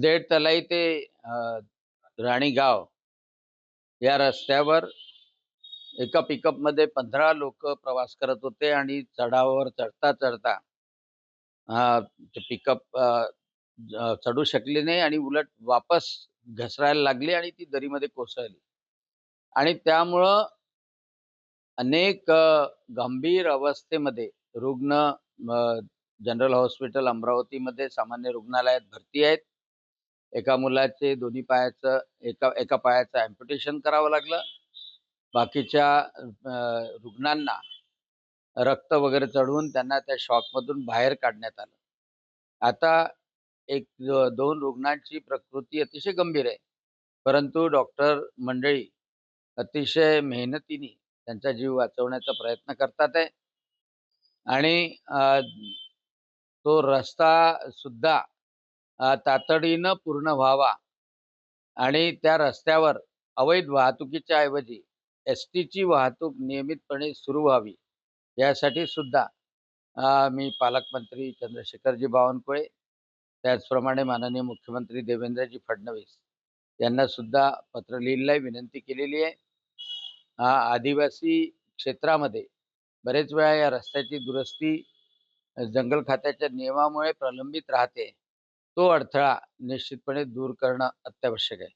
उदेड तलाई ते राणी गाव या रस्त्यावर एका पिकअपमध्ये 15 लोक प्रवास करत होते आणि चढावावर चढता-चढता ते पिकअप चढू शकले नाही आणि उलट वापस घसरायला लागली आणि ती दरीमध्ये कोसळली. आणि त्यामुळं अनेक गंभीर अवस्थेमध्ये रुग्ण जनरल हॉस्पिटल अमरावतीमध्ये सामान्य रुग्णालयात भरती आहेत. एका मुलाचे दोन्ही पायाचं एका पायाचं अॅम्प्युटेशन करावं लागलं. बाकीच्या रुग्णांना रक्त वगैरे चढवून त्यांना त्या शॉकमधून बाहेर काढण्यात आलं. आता 2 रुग्णांची प्रकृती अतिशय गंभीर आहे. परंतु डॉक्टर मंडळी अतिशय मेहनतीने त्यांचा जीव वाचवण्याचा प्रयत्न करतात आहे आणि तो रस्ता सुद्धा तातडीनं पूर्ण व्हावा आणि त्या रस्त्यावर अवैध वाहतुकीच्या ऐवजी एस-टीची वाहतूक नियमितपणे सुरू व्हावी, यासाठी सुद्धा मी पालकमंत्री चंद्रशेखरजी बावनकुळे, त्याचप्रमाणे माननीय मुख्यमंत्री देवेंद्रजी फडणवीस यांना सुद्धा पत्र लिहिलेलं आहे, विनंती केलेली आहे. आदिवासी क्षेत्रामध्ये बरेच वेळा या रस्त्याची दुरुस्ती जंगल खात्याच्या नियमामुळे प्रलंबित राहते. तो अडथळा निश्चितपणे दूर करणं अत्यावश्यक आहे.